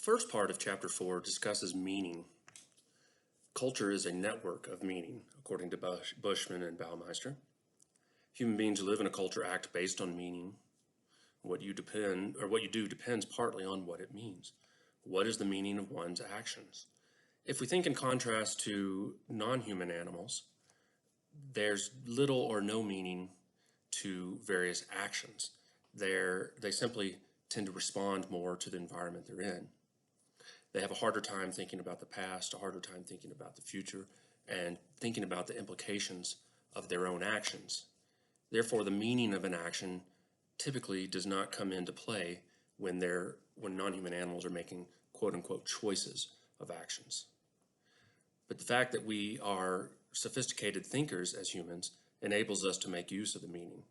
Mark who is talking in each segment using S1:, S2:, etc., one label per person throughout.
S1: First part of chapter 4 discusses meaning. Culture is a network of meaning, according to Bushman and Baumeister. Human beings who live in a culture act based on meaning. What you do depends partly on what it means. What is the meaning of one's actions? If we think in contrast to non-human animals, there's little or no meaning to various actions. They simply tend to respond more to the environment they're in. They have a harder time thinking about the past, a harder time thinking about the future, and thinking about the implications of their own actions. Therefore, the meaning of an action typically does not come into play when non-human animals are making quote-unquote choices of actions. But the fact that we are sophisticated thinkers as humans enables us to make use of the meaning.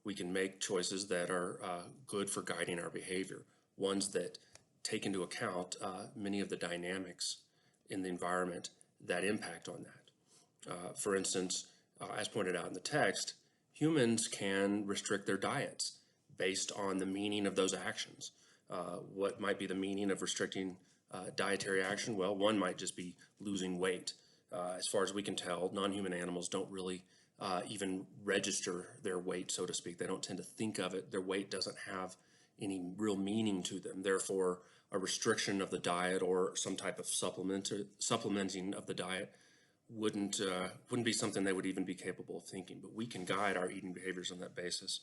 S1: We can make choices that are good for guiding our behavior, ones that take into account many of the dynamics in the environment that impact on that. For instance, as pointed out in the text, humans can restrict their diets based on the meaning of those actions. What might be the meaning of restricting dietary action? Well, one might just be losing weight. As far as we can tell, non-human animals don't really even register their weight, so to speak. They don't tend to think of it. Their weight doesn't have any real meaning to them. Therefore, a restriction of the diet or some type of supplementing of the diet wouldn't be something they would even be capable of thinking. But we can guide our eating behaviors on that basis.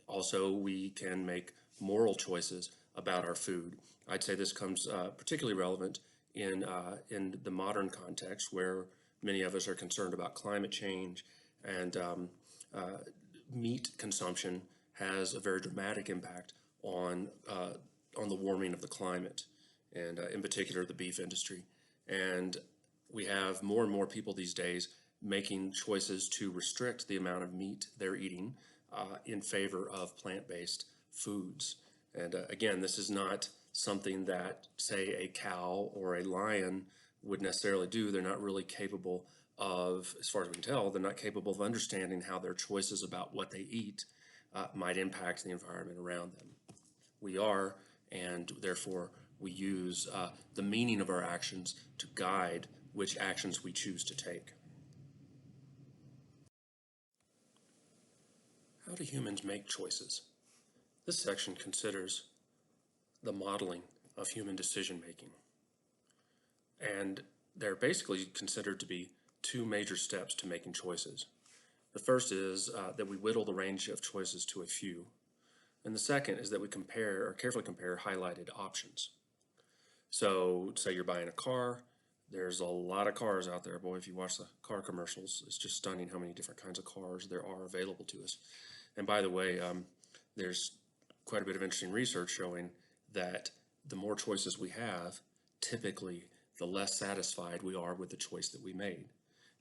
S1: Also, we can make moral choices about our food. I'd say this comes particularly relevant in the modern context, where many of us are concerned about climate change, and meat consumption has a very dramatic impact on the warming of the climate, and in particular the beef industry. And we have more and more people these days making choices to restrict the amount of meat they're eating in favor of plant-based foods. And again, this is not something that, say, a cow or a lion would necessarily do. They're not really capable of, as far as we can tell, they're not capable of understanding how their choices about what they eat might impact the environment around them. We are, and therefore we use the meaning of our actions to guide which actions we choose to take. How do humans make choices? This section considers the modeling of human decision making. And they're basically considered to be two major steps to making choices. The first is that we whittle the range of choices to a few. And the second is that we carefully compare highlighted options. So say you're buying a car. There's a lot of cars out there. Boy, if you watch the car commercials, it's just stunning how many different kinds of cars there are available to us. And by the way, there's quite a bit of interesting research showing that the more choices we have, typically the less satisfied we are with the choice that we made.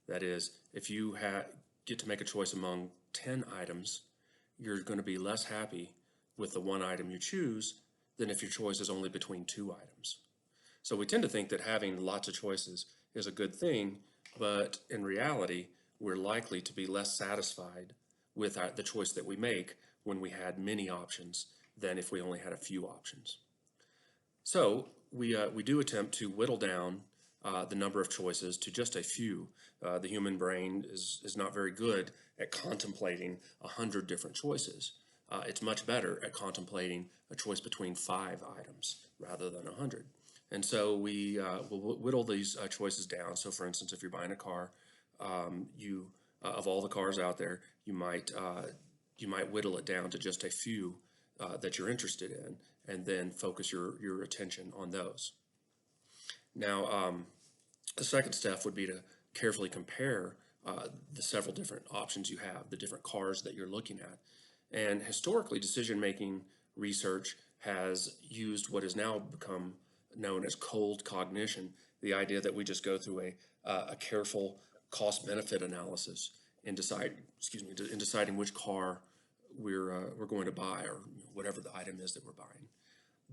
S1: That is, if you get to make a choice among 10 items, you're going to be less happy with the one item you choose than if your choice is only between two items. So we tend to think that having lots of choices is a good thing, but in reality, we're likely to be less satisfied with the choice that we make when we had many options than if we only had a few options. So we do attempt to whittle down the number of choices to just a few. The human brain is not very good at contemplating 100 different choices. It's much better at contemplating a choice between 5 items rather than 100. And so we will whittle these choices down. So for instance, if you're buying a car, of all the cars out there, you might whittle it down to just a few that you're interested in, and then focus your attention on those. Now, the second step would be to carefully compare the several different options you have, the different cars that you're looking at. And historically, decision-making research has used what has now become known as cold cognition, the idea that we just go through a careful cost-benefit analysis in deciding which car we're going to buy, or whatever the item is that we're buying.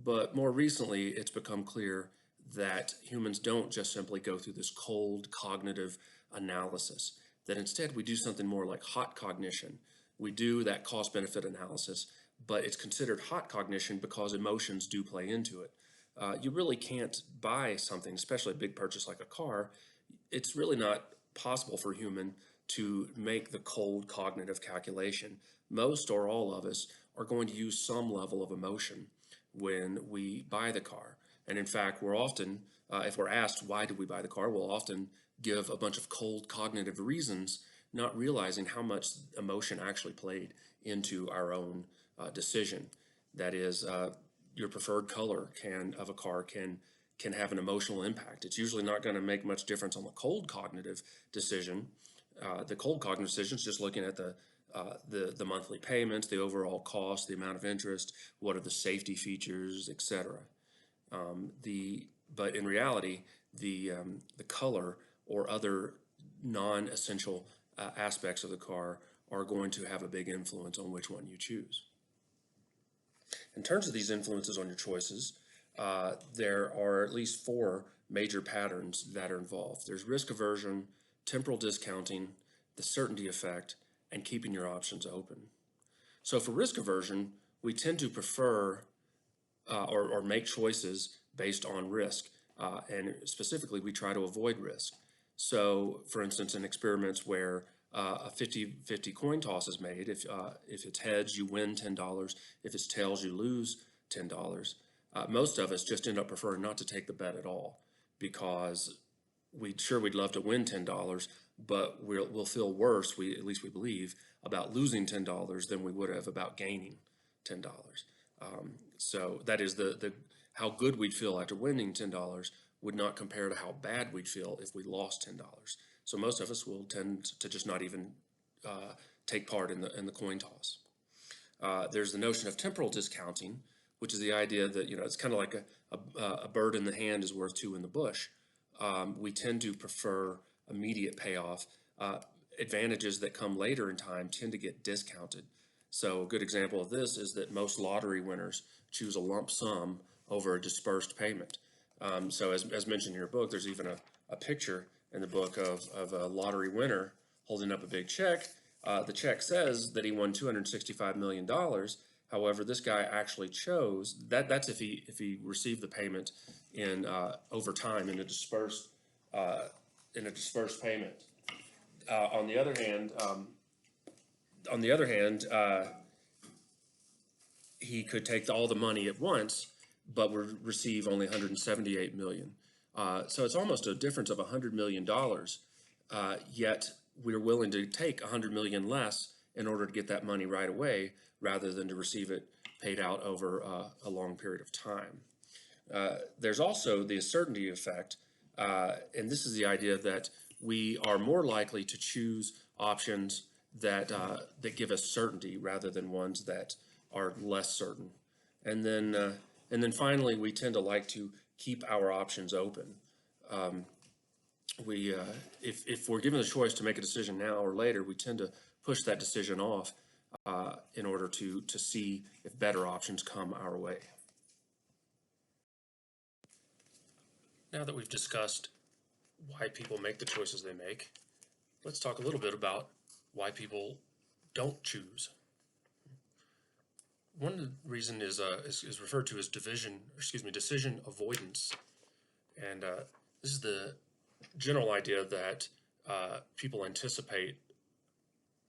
S1: But more recently, it's become clear that humans don't just simply go through this cold cognitive analysis, that instead we do something more like hot cognition. We do that cost-benefit analysis, but it's considered hot cognition because emotions do play into it. you really can't buy something, especially a big purchase like a car. It's really not possible for a human to make the cold cognitive calculation. Most or all of us are going to use some level of emotion when we buy the car. And in fact, we're often, if we're asked why did we buy the car, we'll often give a bunch of cold cognitive reasons, not realizing how much emotion actually played into our own decision. That is, your preferred color of a car can have an emotional impact. It's usually not going to make much difference on the cold cognitive decision. The cold cognitive decision is just looking at the monthly payments, the overall cost, the amount of interest, what are the safety features, etc. But in reality, the color or other non-essential aspects of the car are going to have a big influence on which one you choose. In terms of these influences on your choices, there are at least 4 major patterns that are involved. There's risk aversion, temporal discounting, the certainty effect, and keeping your options open. So for risk aversion, we tend to prefer or make choices based on risk. And specifically, we try to avoid risk. So for instance, in experiments where a 50-50 coin toss is made, if it's heads, you win $10. If it's tails, you lose $10. Most of us just end up preferring not to take the bet at all because we'd love to win $10, but we'll feel worse, at least we believe, about losing $10 than we would have about gaining $10. So that is how good we'd feel after winning $10 would not compare to how bad we'd feel if we lost $10. So most of us will tend to just not even take part in the coin toss. There's the notion of temporal discounting, which is the idea that it's kind of like a bird in the hand is worth 2 in the bush. We tend to prefer immediate payoff. Advantages that come later in time tend to get discounted. So a good example of this is that most lottery winners choose a lump sum over a dispersed payment. So as mentioned in your book, there's even a picture in the book of a lottery winner holding up a big check. The check says that he won $265 million. However, this guy actually chose that's if he received the payment in over time in a dispersed payment. On the other hand, he could take all the money at once, but would receive only $178 million. So it's almost a difference of $100 million. Yet we're willing to take $100 million less in order to get that money right away, rather than to receive it paid out over a long period of time. There's also the certainty effect, and this is the idea that we are more likely to choose options that give us certainty rather than ones that are less certain. And then finally, we tend to like to keep our options open. If we're given the choice to make a decision now or later, we tend to push that decision off in order to see if better options come our way. Now that we've discussed why people make the choices they make, let's talk a little bit about why people don't choose. One reason is referred to as decision avoidance, and this is the general idea that people anticipate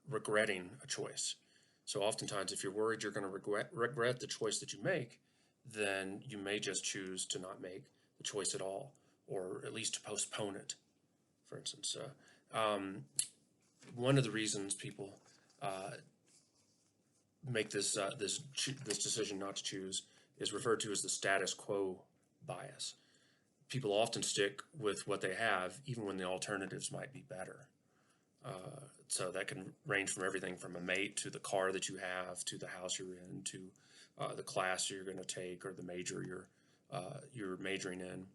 S1: regretting a choice. So oftentimes, if you're worried you're going to regret the choice that you make, then you may just choose to not make the choice at all, or at least to postpone it. For instance, one of the reasons people make this decision not to choose is referred to as the status quo bias. People often stick with what they have, even when the alternatives might be better. So that can range from everything from a mate to the car that you have, to the house you're in, to the class you're going to take, or the major you're majoring in.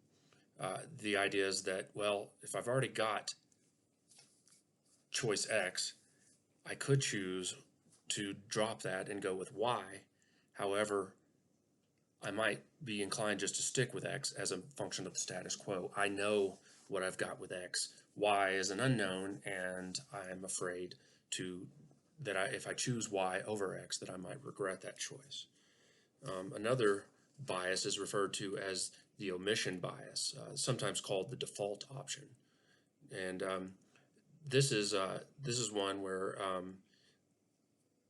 S1: The idea is that, well, if I've already got choice X, I could choose to drop that and go with Y. However, I might be inclined just to stick with X as a function of the status quo. I know what I've got with X. Y is an unknown, and I'm afraid if I choose Y over X, that I might regret that choice. Another bias is referred to as the omission bias, sometimes called the default option. And this is one where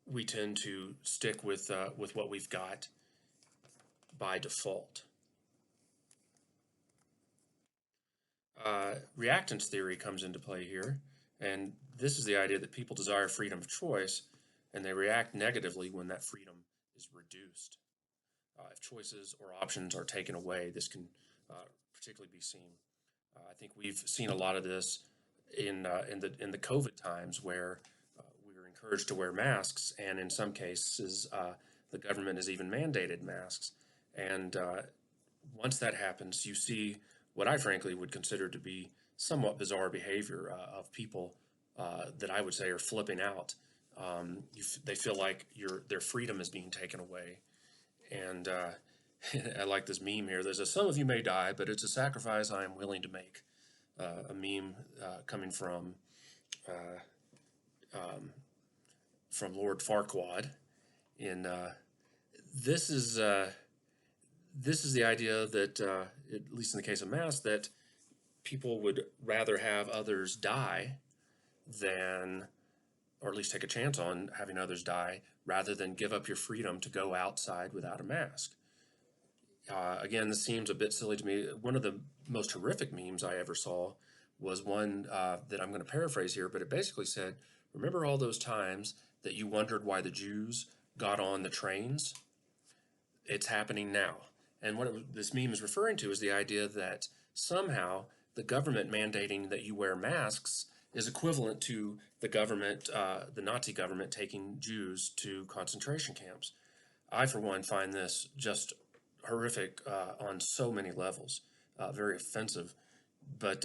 S1: we tend to stick with what we've got by default. Reactance theory comes into play here, and this is the idea that people desire freedom of choice, and they react negatively when that freedom is reduced. If choices or options are taken away, this can particularly be seen. I think we've seen a lot of this in the COVID times, where we were encouraged to wear masks, and in some cases, the government has even mandated masks. And once that happens, you see what I frankly would consider to be somewhat bizarre behavior of people that I would say are flipping out. They feel like their freedom is being taken away. And I like this meme here. There's some of you may die, but it's a sacrifice I am willing to make. A meme coming from Lord Farquaad. In this is the idea that, at least in the case of masks, that people would rather have others die than, or at least take a chance on having others die, rather than give up your freedom to go outside without a mask. Again, this seems a bit silly to me. One of the most horrific memes I ever saw was one that I'm going to paraphrase here, but it basically said, remember all those times that you wondered why the Jews got on the trains? It's happening now. And what this meme is referring to is the idea that somehow the government mandating that you wear masks is equivalent to the government, the Nazi government, taking Jews to concentration camps. I, for one, find this just horrific on so many levels, very offensive. But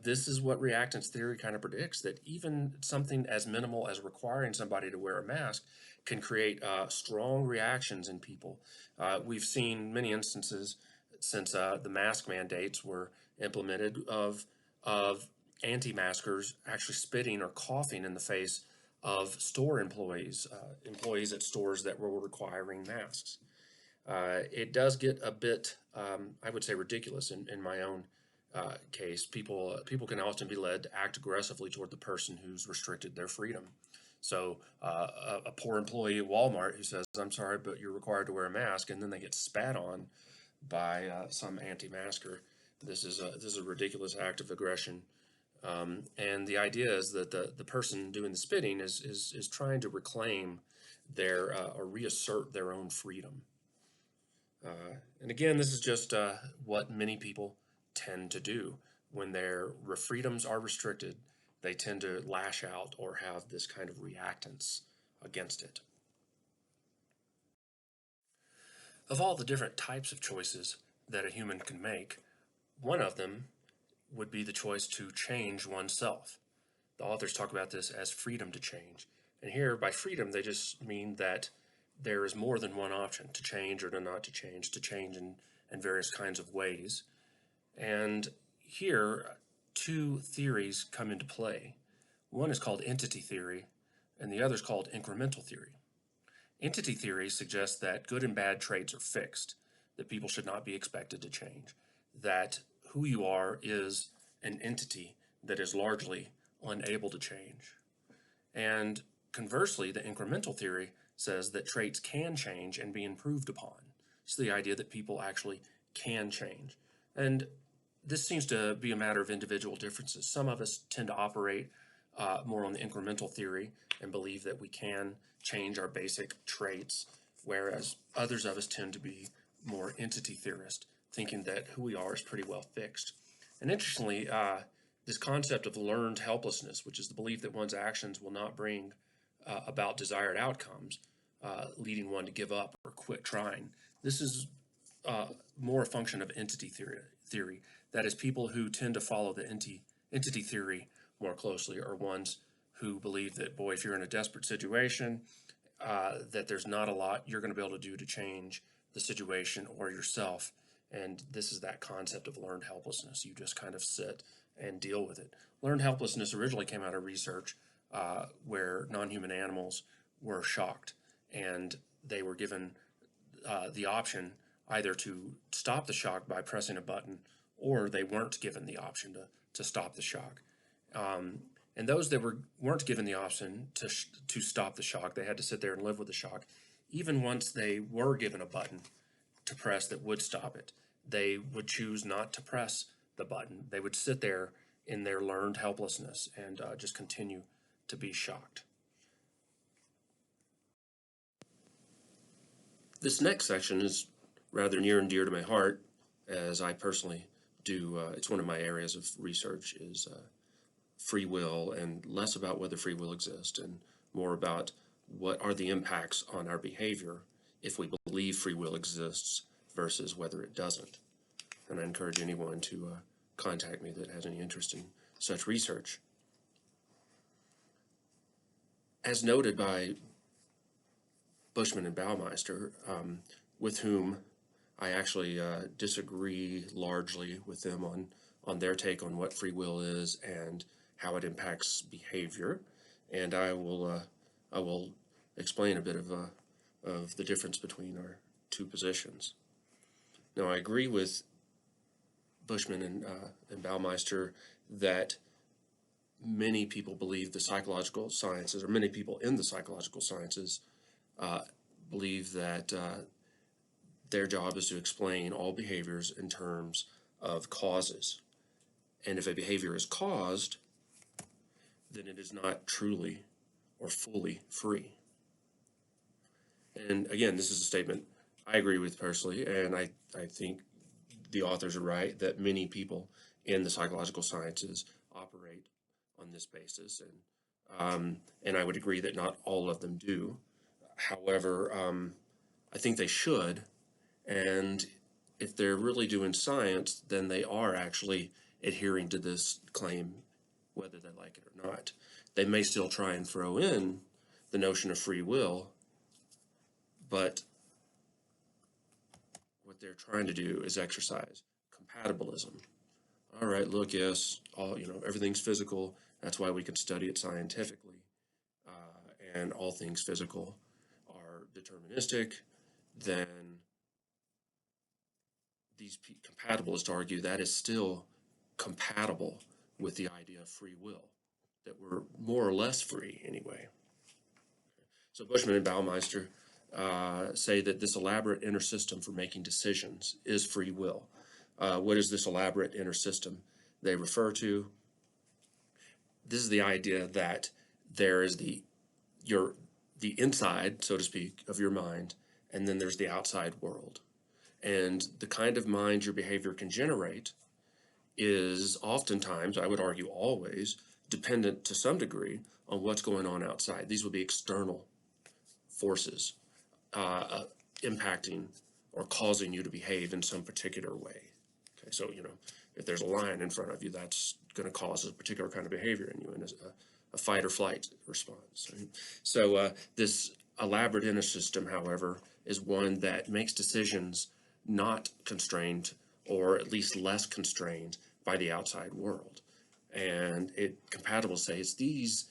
S1: this is what reactance theory kind of predicts, that even something as minimal as requiring somebody to wear a mask can create strong reactions in people. We've seen many instances since the mask mandates were implemented of anti-maskers actually spitting or coughing in the face of store employees, employees at stores that were requiring masks. It does get a bit, I would say, ridiculous in my own case. People can often be led to act aggressively toward the person who's restricted their freedom. So a poor employee at Walmart who says, "I'm sorry, but you're required to wear a mask," and then they get spat on by some anti-masker. This is a ridiculous act of aggression. And the idea is that the person doing the spitting is trying to reclaim their or reassert their own freedom. And again, this is just what many people tend to do when their freedoms are restricted. They tend to lash out or have this kind of reactance against it. Of all the different types of choices that a human can make, one of them would be the choice to change oneself. The authors talk about this as freedom to change. And here, by freedom, they just mean that there is more than one option to change or to not to change in various kinds of ways. And here, two theories come into play. One is called entity theory, and the other is called incremental theory. Entity theory suggests that good and bad traits are fixed, that people should not be expected to change, that who you are is an entity that is largely unable to change. And conversely, the incremental theory says that traits can change and be improved upon. It's the idea that people actually can change. And this seems to be a matter of individual differences. Some of us tend to operate more on the incremental theory and believe that we can change our basic traits, whereas others of us tend to be more entity theorist, thinking that who we are is pretty well fixed. And interestingly, this concept of learned helplessness, which is the belief that one's actions will not bring about desired outcomes, leading one to give up or quit trying. This is more a function of entity theory. That is, people who tend to follow the entity theory more closely are ones who believe that, boy, if you're in a desperate situation, that there's not a lot you're going to be able to do to change the situation or yourself. And this is that concept of learned helplessness. You just kind of sit and deal with it. Learned helplessness originally came out of research where non-human animals were shocked, and they were given the option either to stop the shock by pressing a button, or they weren't given the option to stop the shock. And those that weren't given the option to stop the shock, they had to sit there and live with the shock. Even once they were given a button to press that would stop it, they would choose not to press the button. They would sit there in their learned helplessness and just continue to be shocked. This next section is rather near and dear to my heart, as I personally do. It's one of my areas of research, is free will, and less about whether free will exists and more about what are the impacts on our behavior if we believe free will exists versus whether it doesn't. And I encourage anyone to contact me that has any interest in such research. As noted by Bushman and Baumeister, with whom I actually disagree largely with them on their take on what free will is and how it impacts behavior, and I will explain a bit of the difference between our two positions. Now, I agree with Bushman and Baumeister that many people believe the psychological sciences, or many people in the psychological sciences, believe that their job is to explain all behaviors in terms of causes. And if a behavior is caused, then it is not truly or fully free. And again, this is a statement I agree with personally, and I think the authors are right that many people in the psychological sciences operate on this basis, and I would agree that not all of them do. However, I think they should, and if they're really doing science, then they are actually adhering to this claim, whether they like it or not. They may still try and throw in the notion of free will, but what they're trying to do is exercise compatibilism. All right, look, yes, everything's physical. That's why we can study it scientifically, and all things physical are deterministic. Then these compatibilists argue that is still compatible with the idea of free will, that we're more or less free anyway. So Bushman and Baumeister say that this elaborate inner system for making decisions is free will. What is this elaborate inner system they refer to? This is the idea that there is the inside, so to speak, of your mind, and then there's the outside world. And the kind of mind your behavior can generate is oftentimes, I would argue always, dependent to some degree on what's going on outside. These would be external forces impacting or causing you to behave in some particular way. Okay, so, if there's a lion in front of you, that's going to cause a particular kind of behavior in you, and a fight or flight response. Right? So this elaborate inner system, however, is one that makes decisions not constrained, or at least less constrained, by the outside world. And compatible says these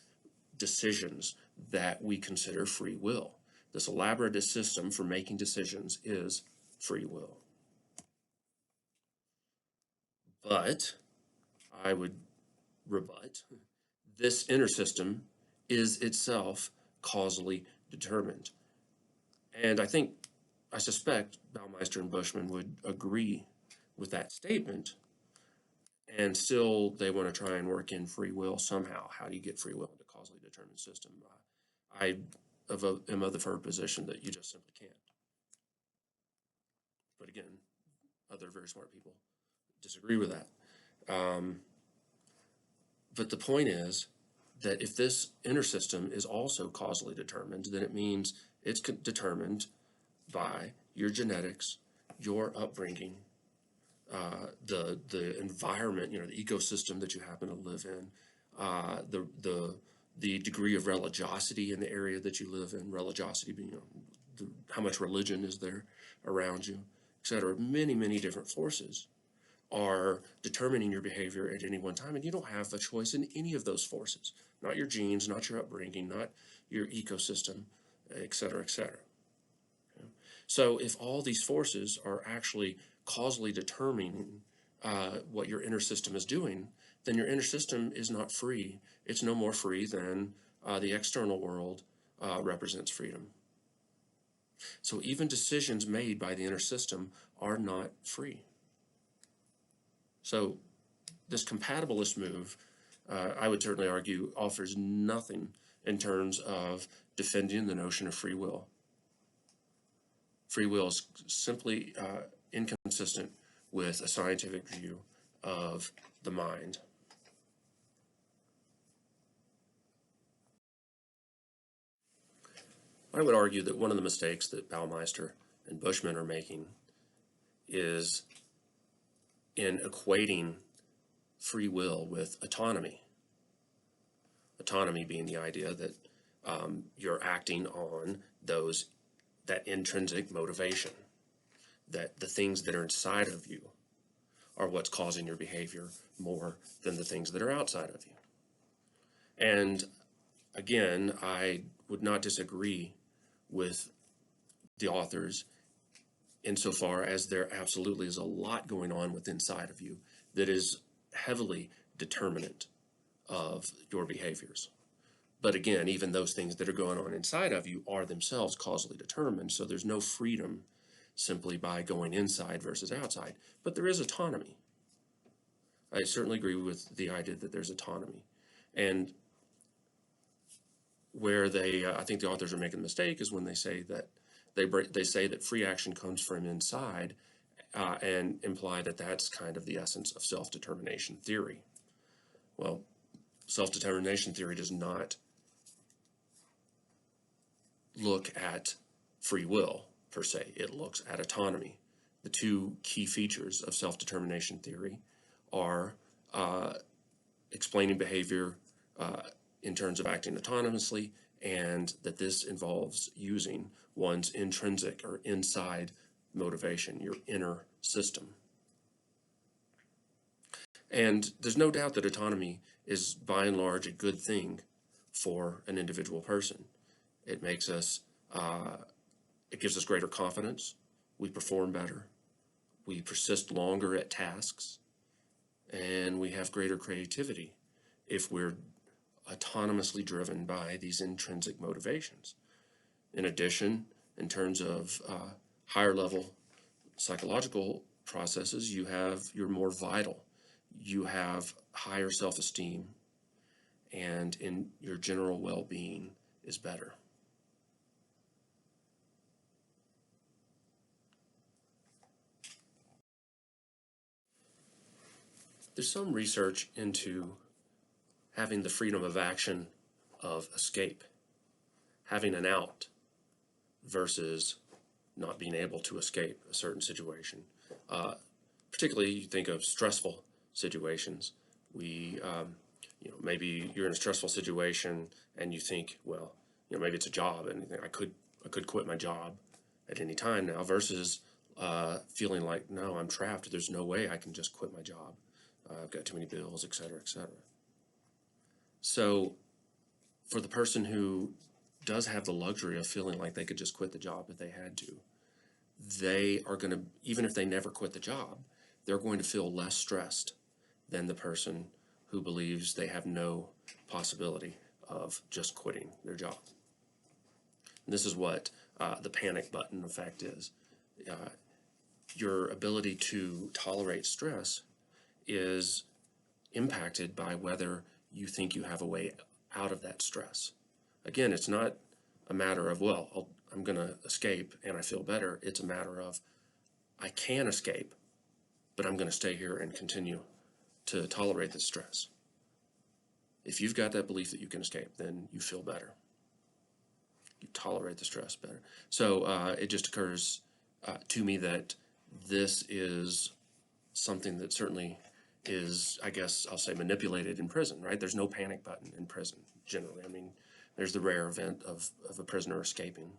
S1: decisions that we consider free will. This elaborate system for making decisions is free will. But I would rebut, this inner system is itself causally determined. And I suspect Baumeister and Bushman would agree with that statement, and still they want to try and work in free will somehow. How do you get free will into a causally determined system? I am of the firm position that you just simply can't. But again, other very smart people disagree with that. But the point is that if this inner system is also causally determined, then it means it's determined by your genetics, your upbringing, the environment, the ecosystem that you happen to live in, the degree of religiosity in the area that you live in, religiosity being how much religion is there around you, etc. Many, many different forces are determining your behavior at any one time, and you don't have a choice in any of those forces. Not your genes, not your upbringing, not your ecosystem, etc., etc. So if all these forces are actually causally determining what your inner system is doing, then your inner system is not free. It's no more free than the external world represents freedom. So even decisions made by the inner system are not free. So this compatibilist move, I would certainly argue, offers nothing in terms of defending the notion of free will. Free will is simply inconsistent with a scientific view of the mind. I would argue that one of the mistakes that Baumeister and Bushman are making is in equating free will with autonomy. Autonomy being the idea that you're acting on that intrinsic motivation, that the things that are inside of you are what's causing your behavior more than the things that are outside of you. And again, I would not disagree with the authors insofar as there absolutely is a lot going on with inside of you that is heavily determinant of your behaviors. But again, even those things that are going on inside of you are themselves causally determined, so there's no freedom simply by going inside versus outside. But there is autonomy. I certainly agree with the idea that there's autonomy. And where I think the authors are making a mistake is when they say that they say that free action comes from inside and imply that that's kind of the essence of self-determination theory. Well, self-determination theory does not look at free will per se. It looks at autonomy. The two key features of self-determination theory are explaining behavior in terms of acting autonomously, and that this involves using one's intrinsic or inside motivation, your inner system. And there's no doubt that autonomy is by and large a good thing for an individual person. It makes us, it gives us greater confidence, we perform better, we persist longer at tasks, and we have greater creativity if we're autonomously driven by these intrinsic motivations. In addition, in terms of higher level psychological processes, you're more vital, you have higher self-esteem, and in your general well-being is better. There's some research into having the freedom of action of escape, having an out versus not being able to escape a certain situation. Particularly, you think of stressful situations. Maybe you're in a stressful situation and you think, well, maybe it's a job, and you think I could quit my job at any time now, versus feeling like, no, I'm trapped. There's no way I can just quit my job. I've got too many bills, et cetera, et cetera. So for the person who does have the luxury of feeling like they could just quit the job if they had to, they are going to, even if they never quit the job, they're going to feel less stressed than the person who believes they have no possibility of just quitting their job. And this is what the panic button effect is. Your ability to tolerate stress is impacted by whether you think you have a way out of that stress. Again, it's not a matter of, well, I'm going to escape and I feel better. It's a matter of, I can escape, but I'm going to stay here and continue to tolerate the stress. If you've got that belief that you can escape, then you feel better. You tolerate the stress better. So it just occurs to me that this is something that certainly is, I guess I'll say, manipulated in prison, right? There's no panic button in prison, generally. I mean, there's the rare event of a prisoner escaping,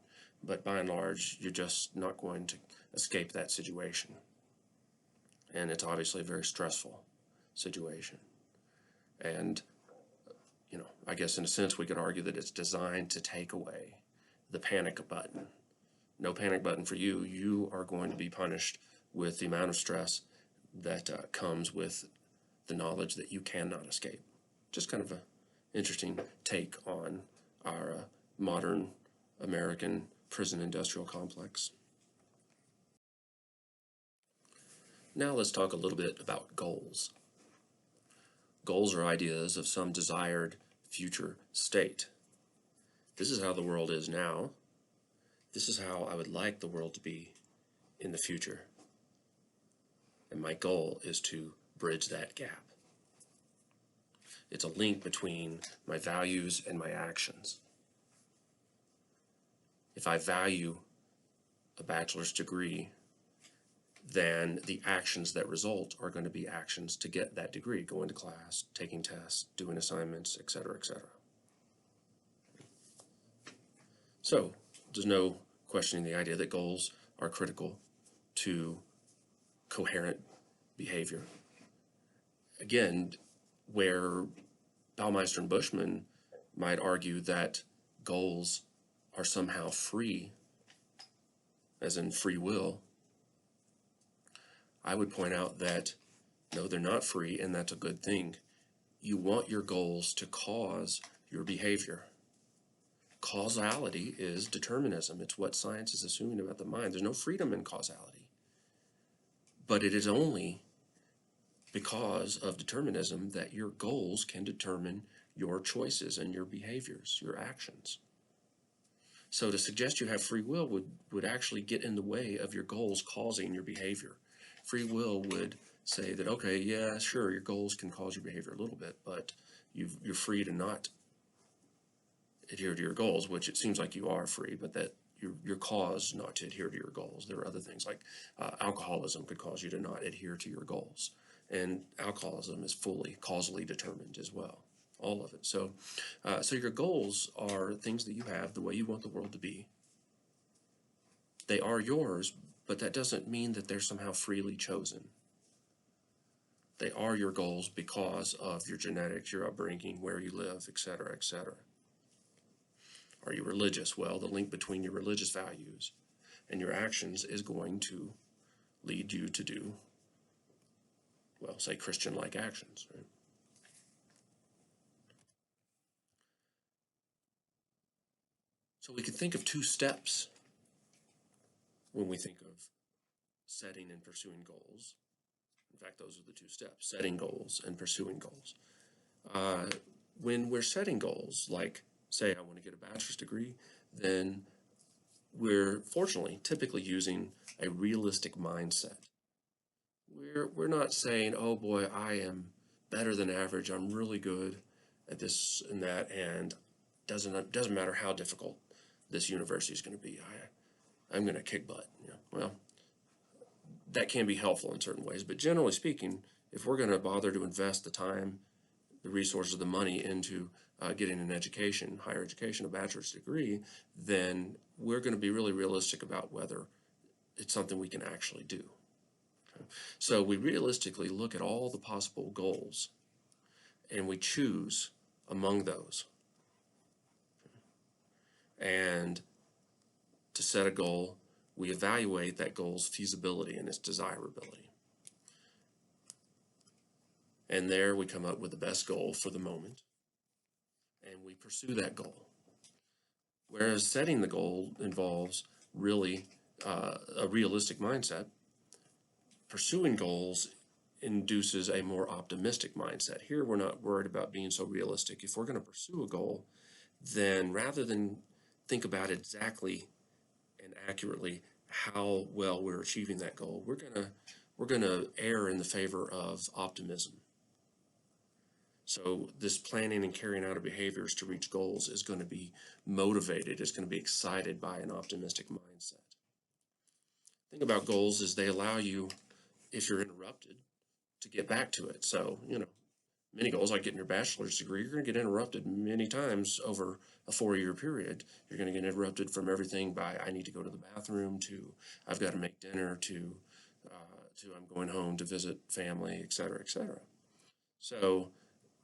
S1: but by and large, you're just not going to escape that situation. And it's obviously a very stressful situation. And, I guess in a sense we could argue that it's designed to take away the panic button no panic button for you. You are going to be punished with the amount of stress that comes with the knowledge that you cannot escape. Just kind of an interesting take on our modern American prison industrial complex. Now let's talk a little bit about goals. Goals are ideas of some desired future state. This is how the world is now. This is how I would like the world to be in the future. And my goal is to bridge that gap. It's a link between my values and my actions. If I value a bachelor's degree, then the actions that result are going to be actions to get that degree, going to class, taking tests, doing assignments, etc., etc. So there's no questioning the idea that goals are critical to coherent behavior. Again, where Baumeister and Bushman might argue that goals are somehow free, as in free will, I would point out that no, they're not free, and that's a good thing. You want your goals to cause your behavior. Causality is determinism. It's what science is assuming about the mind. There's no freedom in causality. But it is only because of determinism that your goals can determine your choices and your behaviors, your actions. So to suggest you have free will would actually get in the way of your goals causing your behavior. Free will would say that, okay, yeah, sure, your goals can cause your behavior a little bit, but you're free to not adhere to your goals, which it seems like you are free, but that you're caused not to adhere to your goals. There are other things like alcoholism could cause you to not adhere to your goals. And alcoholism is fully causally determined as well, all of it. So, so your goals are things that you have, the way you want the world to be. They are yours, but that doesn't mean that they're somehow freely chosen. They are your goals because of your genetics, your upbringing, where you live, etc., etc. Are you religious? Well, the link between your religious values and your actions is going to lead you to do, well, say Christian-like actions, right? So we can think of two steps when we think of setting and pursuing goals. In fact, those are the two steps, setting goals and pursuing goals. When we're setting goals, like say I want to get a bachelor's degree, then we're fortunately typically using a realistic mindset. We're not saying, oh boy, I am better than average, I'm really good at this and that, and doesn't matter how difficult this university is going to be. I'm going to kick butt. You know? Well, that can be helpful in certain ways, but generally speaking, if we're going to bother to invest the time, the resources, the money into getting an education, higher education, a bachelor's degree, then we're going to be really realistic about whether it's something we can actually do. Okay? So we realistically look at all the possible goals and we choose among those. And to set a goal, we evaluate that goal's feasibility and its desirability. And there we come up with the best goal for the moment, and we pursue that goal. Whereas setting the goal involves really a realistic mindset, pursuing goals induces a more optimistic mindset. Here we're not worried about being so realistic. If we're going to pursue a goal, then rather than think about exactly and accurately how well we're achieving that goal, we're gonna err in the favor of optimism. So this planning and carrying out of behaviors to reach goals is going to be motivated, it's going to be excited by an optimistic mindset. The thing about goals is they allow you, if you're interrupted, to get back to it. So, you know, many goals like getting your bachelor's degree, you're going to get interrupted many times over a 4-year period. You're going to get interrupted from everything by I need to go to the bathroom to I've got to make dinner to I'm going home to visit family, et cetera, et cetera. So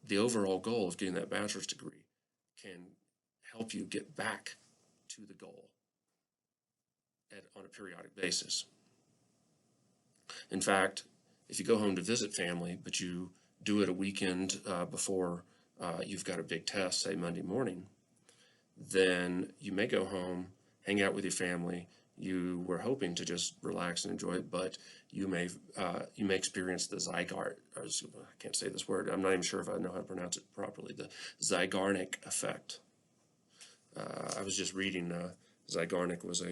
S1: the overall goal of getting that bachelor's degree can help you get back to the goal on a periodic basis. In fact, if you go home to visit family, but you do it a weekend before you've got a big test, say Monday morning, then you may go home, hang out with your family. You were hoping to just relax and enjoy it, but you may experience the Zygarde. I can't say this word. I'm not even sure if I know how to pronounce it properly. The Zygarnik effect. I was just reading. Zygarnik was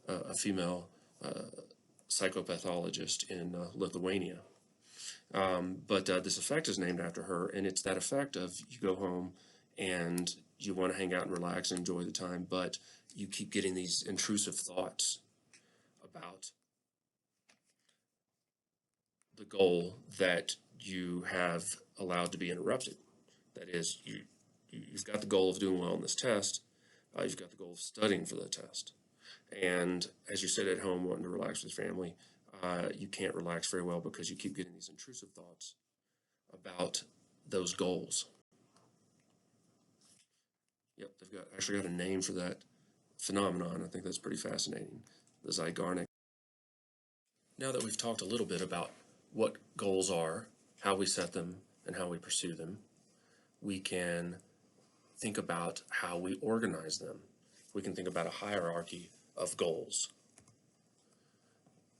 S1: a female psychopathologist in Lithuania. But this effect is named after her, and it's that effect of you go home and you want to hang out and relax and enjoy the time, but you keep getting these intrusive thoughts about the goal that you have allowed to be interrupted. That is, you've got the goal of doing well on this test, you've got the goal of studying for the test. And as you sit at home wanting to relax with your family, you can't relax very well because you keep getting these intrusive thoughts about those goals. Yep, they've actually got a name for that phenomenon. I think that's pretty fascinating, the Zygarnik. Now that we've talked a little bit about what goals are, how we set them, and how we pursue them, we can think about how we organize them. We can think about a hierarchy of goals.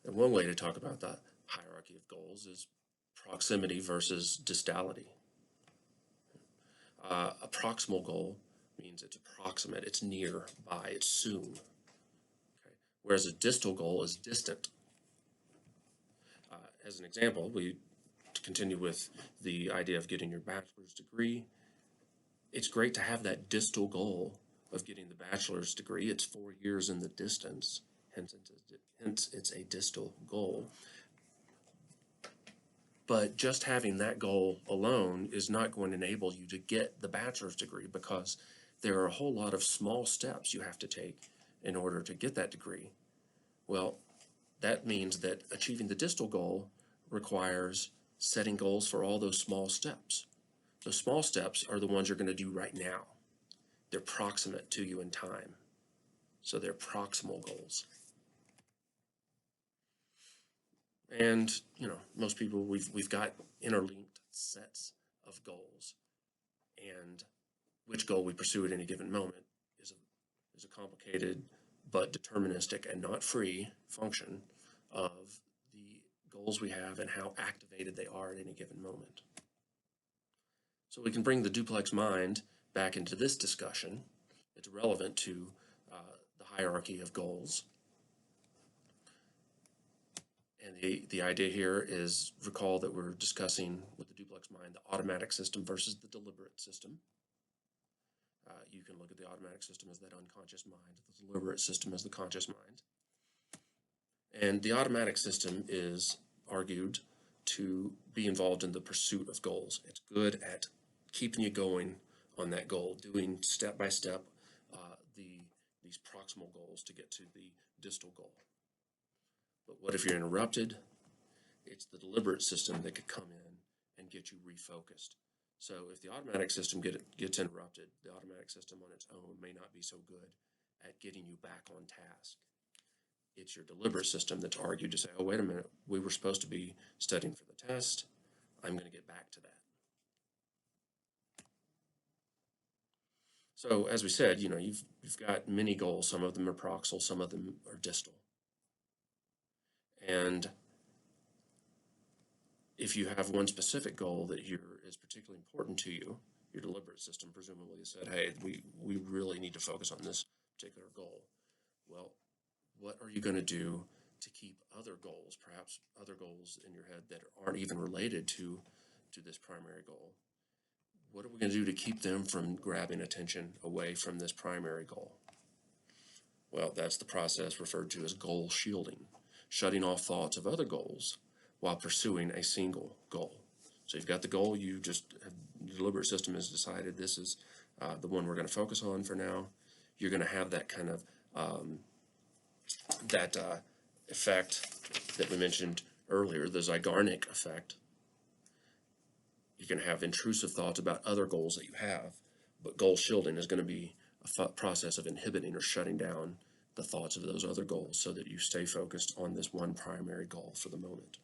S1: And one way to talk about that hierarchy of goals is proximity versus distality. A proximal goal means it's approximate, it's nearby, it's soon. Okay? Whereas a distal goal is distant. As an example, to continue with the idea of getting your bachelor's degree, it's great to have that distal goal of getting the bachelor's degree. It's 4 years in the distance, hence it's a distal goal. But just having that goal alone is not going to enable you to get the bachelor's degree, because there are a whole lot of small steps you have to take in order to get that degree. Well, that means that achieving the distal goal requires setting goals for all those small steps. Those small steps are the ones you're going to do right now. They're proximate to you in time. So they're proximal goals. And, most people, we've got interlinked sets of goals. And which goal we pursue at any given moment is a complicated but deterministic and not free function of the goals we have and how activated they are at any given moment. So we can bring the duplex mind back into this discussion. It's relevant to the hierarchy of goals. And the idea here is, recall that we're discussing with the duplex mind the automatic system versus the deliberate system. You can look at the automatic system as that unconscious mind, the deliberate system as the conscious mind. And the automatic system is argued to be involved in the pursuit of goals. It's good at keeping you going on that goal, doing step by step these proximal goals to get to the distal goal. But what if you're interrupted? It's the deliberate system that could come in and get you refocused. So if the automatic system gets interrupted, the automatic system on its own may not be so good at getting you back on task. It's your deliberate system that's argued to say, oh, wait a minute, we were supposed to be studying for the test. I'm going to get back to that. So as we said, you've got many goals. Some of them are proximal, some of them are distal. And if you have one specific goal that is particularly important to you, your deliberate system presumably said, hey, we really need to focus on this particular goal. Well, what are you going to do to keep other goals, perhaps other goals in your head that aren't even related to this primary goal? What are we going to do to keep them from grabbing attention away from this primary goal? Well, that's the process referred to as goal shielding, shutting off thoughts of other goals while pursuing a single goal. So you've got the goal, the deliberate system has decided this is the one we're going to focus on for now. You're going to have that kind of effect that we mentioned earlier, the Zygarnik effect. You can have intrusive thoughts about other goals that you have, but goal shielding is going to be a process of inhibiting or shutting down the thoughts of those other goals so that you stay focused on this one primary goal for the moment.